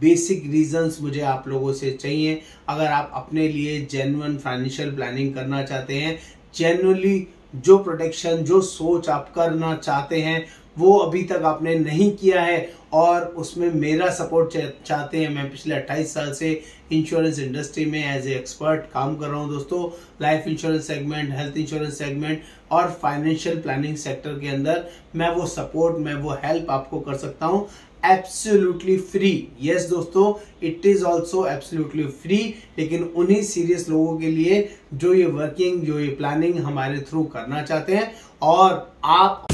Basic reasons मुझे आप लोगों से चाहिए। अगर आप अपने लिए जेन्युइन फाइनेंशियल प्लानिंग करना चाहते हैं, जेन्युइनली जो प्रोटेक्शन, जो सोच आप करना चाहते हैं वो अभी तक आपने नहीं किया है और उसमें मेरा सपोर्ट चाहते हैं। मैं पिछले 28 साल से इंश्योरेंस इंडस्ट्री में एज ए एक्सपर्ट काम कर रहा हूं दोस्तों। Life insurance segment, health insurance segment और फाइनेंशियल प्लानिंग सेक्टर के अंदर मैं वो सपोर्ट, मैं वो हेल्प आपको कर सकता हूं एब्सोल्युटली फ्री। यस दोस्तों, it is also absolutely free, लेकिन उन्हीं सीरियस लोगों के लिए जो ये वर्किंग, जो ये प्लानिंग हमारे थ्रू करना चाहते हैं। और आप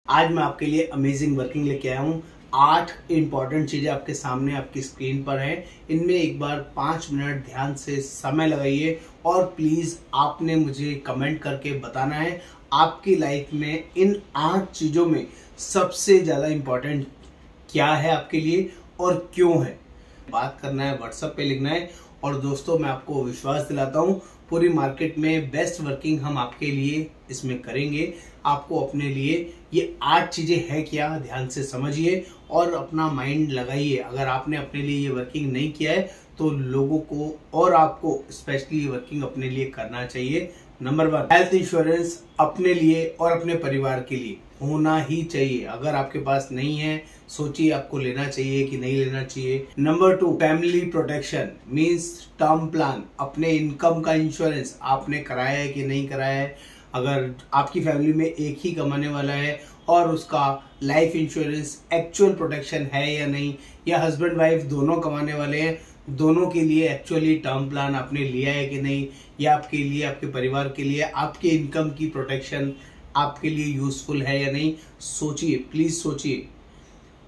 आज मैं आपके लिए अमेजिंग वर्किंग लेके आया हूँ। 8 इंपॉर्टेंट चीजें आपके सामने आपकी स्क्रीन पर हैं। इनमें एक बार 5 मिनट ध्यान से समय लगाइए और प्लीज आपने मुझे कमेंट करके बताना है आपकी लाइफ में इन 8 चीजों में सबसे ज्यादा इंपॉर्टेंट क्या है आपके लिए और क्यों है। बात करना है, व्हाट्सएप पे लिखना है। और दोस्तों, मैं आपको विश्वास दिलाता हूँ पूरी मार्केट में बेस्ट वर्किंग हम आपके लिए इसमें करेंगे। आपको अपने लिए ये 8 चीजें है क्या, ध्यान से समझिए और अपना माइंड लगाइए। अगर आपने अपने लिए ये वर्किंग नहीं किया है तो लोगों को और आपको स्पेशली ये वर्किंग अपने लिए करना चाहिए। नंबर 1, हेल्थ इंश्योरेंस अपने लिए और अपने परिवार के लिए होना ही चाहिए। अगर आपके पास नहीं है, सोचिए आपको लेना चाहिए कि नहीं लेना चाहिए। Number 2, family protection means term plan, अपने इनकम का इंश्योरेंस आपने कराया है कि नहीं कराया है। अगर आपकी फैमिली में एक ही कमाने वाला है और उसका लाइफ इंश्योरेंस एक्चुअल प्रोटेक्शन है या नहीं, या हस्बैंड वाइफ दोनों कमाने वाले हैं, दोनों के लिए एक्चुअली टर्म प्लान आपने लिया है कि नहीं, या आपके लिए, आपके परिवार के लिए आपके इनकम की प्रोटेक्शन आपके लिए यूजफुल है या नहीं। सोचिए, प्लीज सोचिए।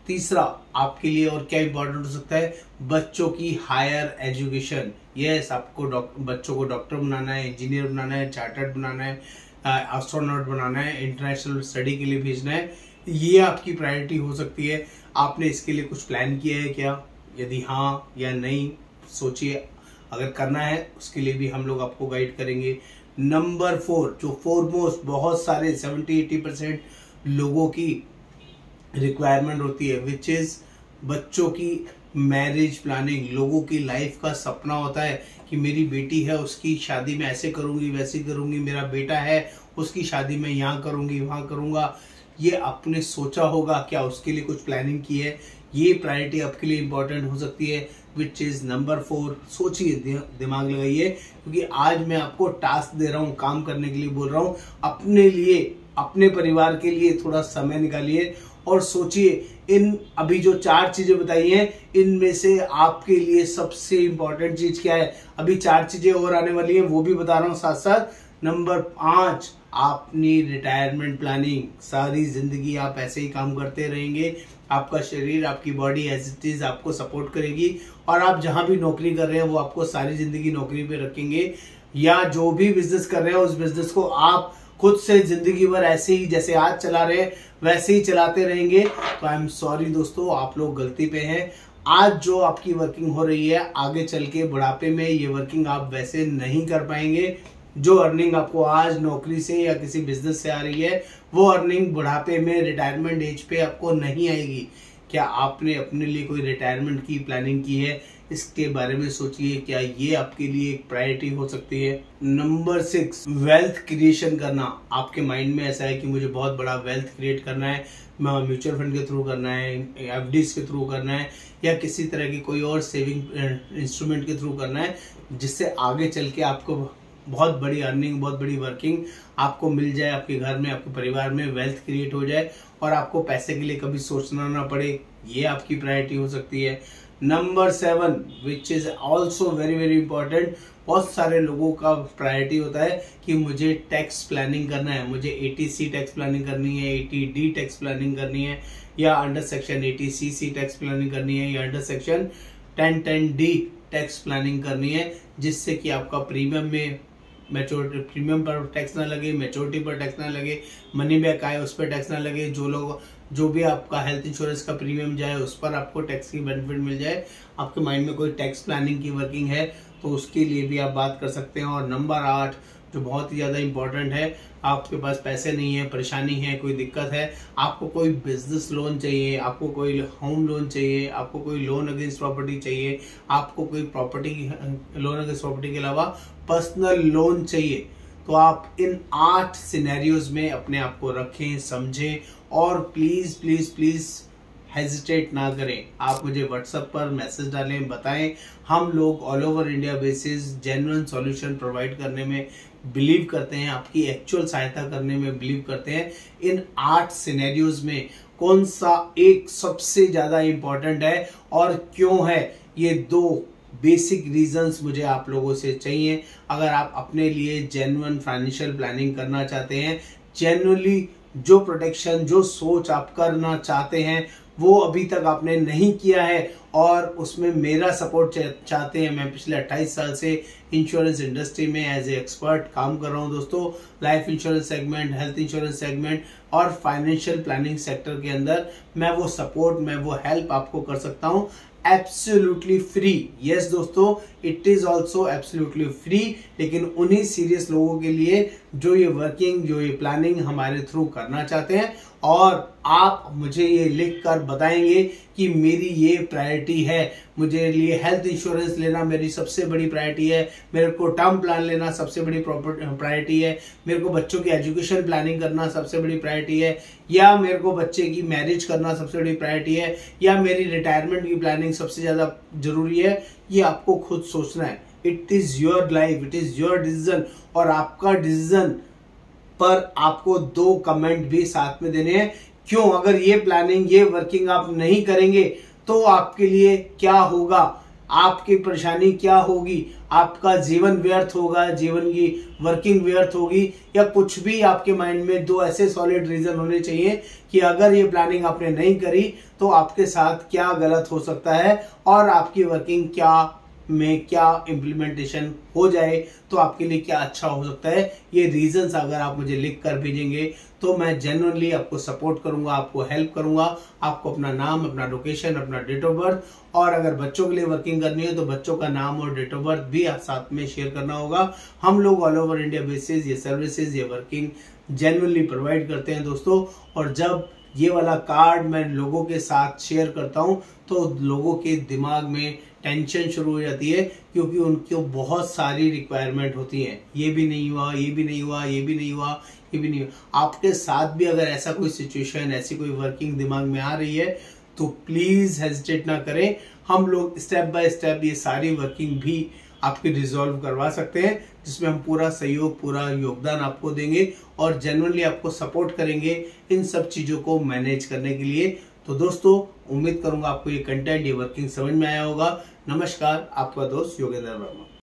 तीसरा, आपके लिए और क्या इंपॉर्टेंट हो सकता है, बच्चों की हायर एजुकेशन। यस, आपको बच्चों को डॉक्टर बनाना है, इंजीनियर बनाना है, चार्टर्ड बनाना है, एस्ट्रोनॉट बनाना है, इंटरनेशनल स्टडी के लिए भेजना है। ये आपकी प्रायोरिटी हो सकती है। आपने इसके लिए कुछ प्लान किया है क्या? यदि हाँ या नहीं, सोचिए। अगर करना है उसके लिए भी हम लोग आपको गाइड करेंगे। नंबर 4, जो फॉरमोस्ट बहुत सारे 70-80% लोगों की रिक्वायरमेंट होती है, विच इज बच्चों की मैरिज प्लानिंग। लोगों की लाइफ का सपना होता है कि मेरी बेटी है, उसकी शादी में ऐसे करूंगी, वैसे करूंगी। मेरा बेटा है, उसकी शादी में यहाँ करूंगी, वहां करूंगा। ये आपने सोचा होगा क्या? उसके लिए कुछ प्लानिंग की है? ये प्रायोरिटी आपके लिए इंपॉर्टेंट हो सकती है, विच इज नंबर 4। सोचिए, दिमाग लगाइए, क्योंकि आज मैं आपको टास्क दे रहा हूँ, काम करने के लिए बोल रहा हूँ। अपने लिए, अपने परिवार के लिए थोड़ा समय निकालिए और सोचिए। इन अभी जो 4 चीजें बताई हैं, इनमें से आपके लिए सबसे इंपॉर्टेंट चीज क्या है? अभी 4 चीजें और आने वाली हैं, वो भी बता रहा हूं साथ साथ। नंबर 5, अपनी रिटायरमेंट प्लानिंग। सारी जिंदगी आप ऐसे ही काम करते रहेंगे, आपका शरीर, आपकी बॉडी एज इट इज आपको सपोर्ट करेगी और आप जहां भी नौकरी कर रहे हैं वो आपको सारी जिंदगी नौकरी पे रखेंगे, या जो भी बिजनेस कर रहे हैं उस बिजनेस को आप खुद से जिंदगी भर ऐसे ही जैसे आज चला रहे हैं वैसे ही चलाते रहेंगे। तो आई एम सॉरी दोस्तों, आप लोग गलती पे हैं। आज जो आपकी वर्किंग हो रही है, आगे चल के बुढ़ापे में ये वर्किंग आप वैसे नहीं कर पाएंगे। जो अर्निंग आपको आज नौकरी से या किसी बिजनेस से आ रही है, वो अर्निंग बुढ़ापे में, रिटायरमेंट एज पे आपको नहीं आएगी। क्या आपने अपने लिए कोई रिटायरमेंट की प्लानिंग की है? इसके बारे में सोचिए, क्या ये आपके लिए एक प्रायोरिटी हो सकती है? नंबर 6, वेल्थ क्रिएशन करना। आपके माइंड में ऐसा है कि मुझे बहुत बड़ा वेल्थ क्रिएट करना है, म्यूचुअल फंड के थ्रू करना है, एफडीज के थ्रू करना है, या किसी तरह की कोई और सेविंग इंस्ट्रूमेंट के थ्रू करना है, जिससे आगे चल के आपको बहुत बड़ी अर्निंग, बहुत बड़ी वर्किंग आपको मिल जाए, आपके घर में, आपके परिवार में वेल्थ क्रिएट हो जाए और आपको पैसे के लिए कभी सोचना ना पड़े। ये आपकी प्रायोरिटी हो सकती है। Number 7, which is also very very important. बहुत सारे लोगों का प्रायोरिटी होता है कि मुझे टैक्स प्लानिंग करना है, मुझे 80C टैक्स प्लानिंग करनी है, 80D टैक्स प्लानिंग करनी है, या under section 80CC tax planning करनी है, या under section 1010D tax planning करनी है, जिससे कि आपका प्रीमियम में मैच्योरिटी प्रीमियम पर टैक्स ना लगे, मैच्योरिटी पर टैक्स ना लगे, मनी बैक आए उस पर टैक्स ना लगे, जो भी आपका हेल्थ इंश्योरेंस का प्रीमियम जाए उस पर आपको टैक्स की बेनिफिट मिल जाए। आपके माइंड में कोई टैक्स प्लानिंग की वर्किंग है तो उसके लिए भी आप बात कर सकते हैं। और नंबर 8 जो बहुत ही ज़्यादा इंपॉर्टेंट है, आपके पास पैसे नहीं है, परेशानी है, कोई दिक्कत है, आपको कोई बिजनेस लोन चाहिए, आपको कोई होम लोन चाहिए, आपको कोई लोन अगेंस्ट प्रॉपर्टी चाहिए, आपको कोई प्रॉपर्टी लोन अगेंस्ट प्रॉपर्टी के अलावा पर्सनल लोन चाहिए, तो आप इन 8 सिनेरियोज में अपने आप को रखें, समझें और प्लीज प्लीज प्लीज हेजिटेट ना करें। आप मुझे व्हाट्सएप पर मैसेज डालें, बताएं। हम लोग all over India basis genuine solution provide करने में बिलीव करते हैं, आपकी एक्चुअल सहायता करने में बिलीव करते हैं। इन 8 सिनेरियोज में कौन सा एक सबसे ज्यादा इंपॉर्टेंट है और क्यों है, ये 2 बेसिक रीजंस मुझे आप लोगों से चाहिए। अगर आप अपने लिए जेन्युइन फाइनेंशियल प्लानिंग करना चाहते हैं, जेन्युइनली जो प्रोटेक्शन, जो सोच आप करना चाहते हैं वो अभी तक आपने नहीं किया है और उसमें मेरा सपोर्ट चाहते हैं। मैं पिछले 28 साल से इंश्योरेंस इंडस्ट्री में एज ए एक्सपर्ट काम कर रहा हूं दोस्तों। Life insurance segment, health insurance segment और फाइनेंशियल प्लानिंग सेक्टर के अंदर मैं वो सपोर्ट, मैं वो हेल्प आपको कर सकता हूं एब्सोल्युटली फ्री। यस दोस्तों, it is also absolutely free, लेकिन उन्हीं सीरियस लोगों के लिए जो ये वर्किंग, जो ये प्लानिंग हमारे थ्रू करना चाहते हैं। और आप मुझे ये लिख कर बताएंगे कि मेरी ये प्रायोरिटी है, मुझे लिए हेल्थ इंश्योरेंस लेना मेरी सबसे बड़ी प्रायोरिटी है, मेरे को टर्म प्लान लेना सबसे बड़ी प्रायोरिटी है, मेरे को बच्चों की एजुकेशन प्लानिंग करना सबसे बड़ी प्रायोरिटी है, या मेरे को बच्चे की मैरिज करना सबसे बड़ी प्रायोरिटी है, या मेरी रिटायरमेंट की प्लानिंग सबसे ज्यादा जरूरी है। ये आपको खुद सोचना है। It is your life, it is your decision. और आपका डिसीजन पर आपको 2 कमेंट भी साथ में देने हैं। क्यों? अगर ये प्लानिंग, ये वर्किंग आप नहीं करेंगे तो आपके लिए क्या होगा, आपकी परेशानी क्या होगी, आपका जीवन व्यर्थ होगा, जीवन की वर्किंग व्यर्थ होगी, या कुछ भी आपके माइंड में 2 ऐसे सॉलिड रीजन होने चाहिए कि अगर ये प्लानिंग आपने नहीं करी तो आपके साथ क्या गलत हो सकता है और आपकी वर्किंग में क्या इम्प्लीमेंटेशन हो जाए तो आपके लिए क्या अच्छा हो सकता है। ये रीजंस अगर आप मुझे लिख कर भेजेंगे तो मैं जेन्युइनली आपको सपोर्ट करूंगा, आपको हेल्प करूंगा। आपको अपना नाम, अपना लोकेशन, अपना डेट ऑफ बर्थ, और अगर बच्चों के लिए वर्किंग करनी है तो बच्चों का नाम और डेट ऑफ बर्थ भी साथ में शेयर करना होगा। हम लोग ऑल ओवर इंडिया बेसिस ये सर्विसेज, ये वर्किंग जेन्युइनली प्रोवाइड करते हैं दोस्तों। और जब ये वाला कार्ड मैं लोगों के साथ शेयर करता हूं तो लोगों के दिमाग में टेंशन शुरू हो जाती है, क्योंकि उनको बहुत सारी रिक्वायरमेंट होती है। ये भी नहीं हुआ, ये भी नहीं हुआ, ये भी नहीं हुआ, ये भी नहीं हुआ। आपके साथ भी अगर ऐसा कोई सिचुएशन, ऐसी कोई वर्किंग दिमाग में आ रही है तो प्लीज हेजिटेट ना करें। हम लोग स्टेप बाय स्टेप ये सारी वर्किंग भी आपकी रिजॉल्व करवा सकते हैं, जिसमें हम पूरा सहयोग, पूरा योगदान आपको देंगे और जेन्युइनली आपको सपोर्ट करेंगे इन सब चीजों को मैनेज करने के लिए। तो दोस्तों, उम्मीद करूंगा आपको ये कंटेंट, ये वर्किंग समझ में आया होगा। नमस्कार, आपका दोस्त योगेंद्र वर्मा।